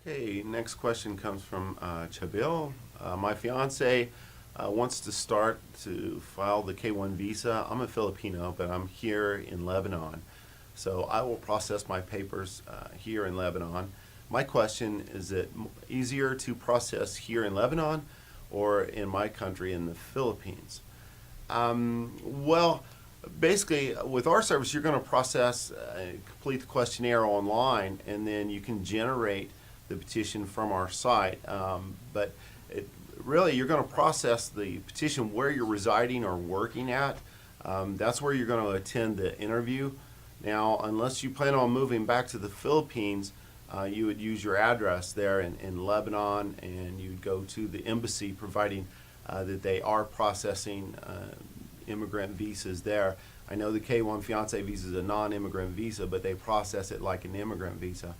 Okay, next question comes from Chabil. My fiance wants to start to file the K-1 visa. I'm a Filipino, but I'm here in Lebanon. So I will process my papers here in Lebanon. My question is it easier to process here in Lebanon or in my country in the Philippines? Well, basically, with our service, you're going to process, complete the questionnaire online, and then you can generate the petition from our site. But really, you're going to process the petition where you're residing or working at. That's where you're going to attend the interview. Now, unless you plan on moving back to the Philippines, you would use your address there in Lebanon, and you'd go to the embassy, providing that they are processing immigrant visas there. I know the K-1 fiance visa is a non-immigrant visa, but they process it like an immigrant visa.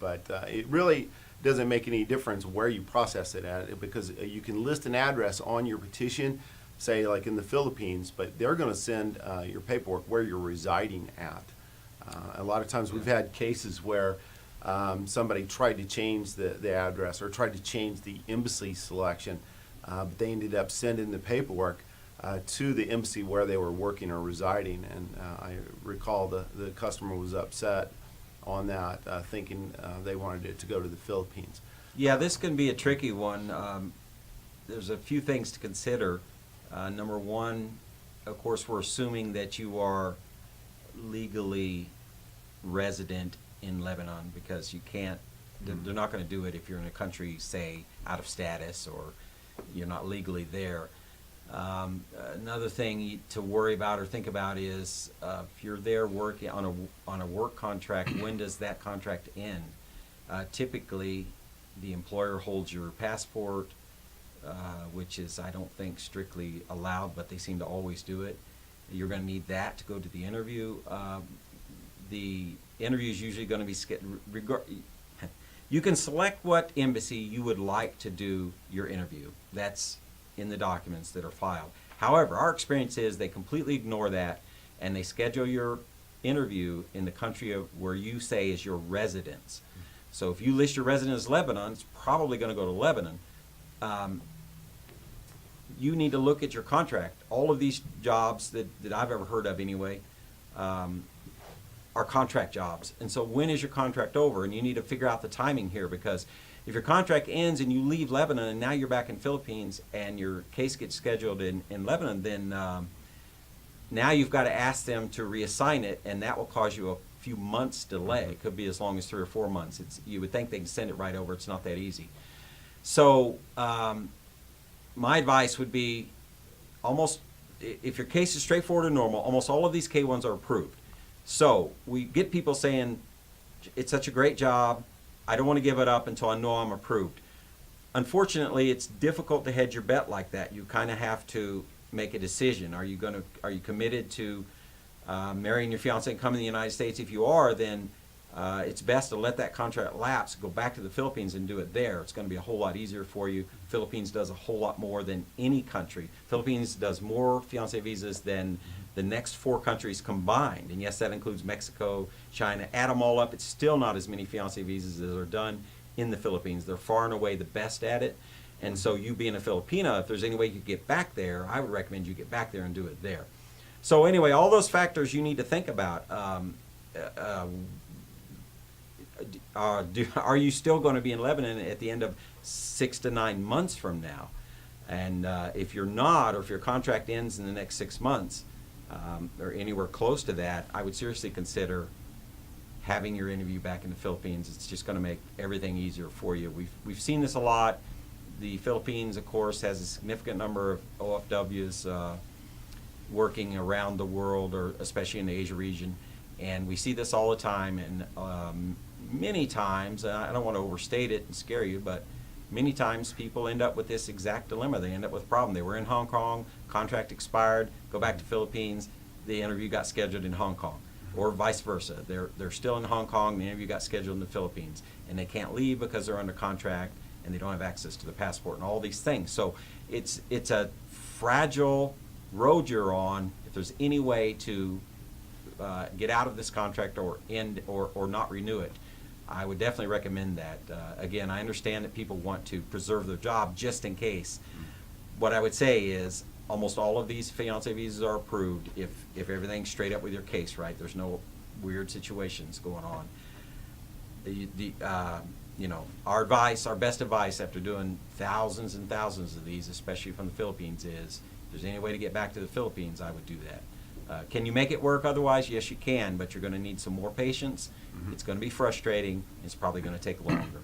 But it really doesn't make any difference where you process it at, because you can list an address on your petition, say like in the Philippines, but they're going to send your paperwork where you're residing at. A lot of times we've had cases where somebody tried to change the address or tried to change the embassy selection, but they ended up sending the paperwork to the embassy where they were working or residing, and I recall the customer was upset on that, thinking they wanted it to go to the Philippines. Yeah, this can be a tricky one. There's a few things to consider. Number one, of course, we're assuming that you are legally resident in Lebanon, because you can't, they're not going to do it if you're in a country, say, out of status or you're not legally there. Another thing to worry about or think about is if you're there working on a work contract, when does that contract end? Typically, the employer holds your passport, which is, I don't think, strictly allowed, but they seem to always do it. You're going to need that to go to the interview. The interview is usually going to be you can select what embassy you would like to do your interview. That's in the documents that are filed. However, our experience is they completely ignore that, and they schedule your interview in the country where you say is your residence. So if you list your residence as Lebanon, it's probably going to go to Lebanon. You need to look at your contract. All of these jobs that I've ever heard of anyway are contract jobs. And so when is your contract over? And you need to figure out the timing here, because if your contract ends and you leave Lebanon and now you're back in Philippines and your case gets scheduled in Lebanon, then now you've got to ask them to reassign it, and that will cause you a few months delay. It could be as long as 3 or 4 months. You would think they can send it right over. It's not that easy. So my advice would be, if your case is straightforward and normal, almost all of these K-1s are approved. So we get people saying, it's such a great job, I don't want to give it up until I know I'm approved. Unfortunately, it's difficult to hedge your bet like that. You kind of have to make a decision. Are you committed to marrying your fiance and coming to the United States? If you are, then it's best to let that contract lapse, go back to the Philippines and do it there. It's going to be a whole lot easier for you. Philippines does a whole lot more than any country. Philippines does more fiance visas than the next 4 countries combined. And yes, that includes Mexico, China. Add them all up, it's still not as many fiance visas as are done in the Philippines. They're far and away the best at it. And so you being a Filipina, if there's any way you could get back there, I would recommend you get back there and do it there. So anyway, all those factors you need to think about. Are you still going to be in Lebanon at the end of 6 to 9 months from now? And if you're not, or if your contract ends in the next 6 months, or anywhere close to that, I would seriously consider having your interview back in the Philippines. It's just going to make everything easier for you. We've seen this a lot. The Philippines, of course, has a significant number of OFWs working around the world, or especially in the Asia region, and we see this all the time. And many times, I don't want to overstate it and scare you, but many times people end up with this exact dilemma. They end up with a problem. They were in Hong Kong, contract expired, go back to Philippines, the interview got scheduled in Hong Kong. Or vice versa. They're still in Hong Kong, the interview got scheduled in the Philippines, and they can't leave because they're under contract and they don't have access to the passport and all these things. So it's a fragile road you're on. If there's any way to get out of this contract or end or not renew it, I would definitely recommend that. Again, I understand that people want to preserve their job just in case. What I would say is, almost all of these fiance visas are approved if everything's straight up with your case, right? There's no weird situations going on. Our advice, our best advice after doing thousands and thousands of these, especially from the Philippines, is if there's any way to get back to the Philippines, I would do that. Can you make it work otherwise? Yes, you can, but you're going to need some more patience. It's going to be frustrating. It's probably going to take longer.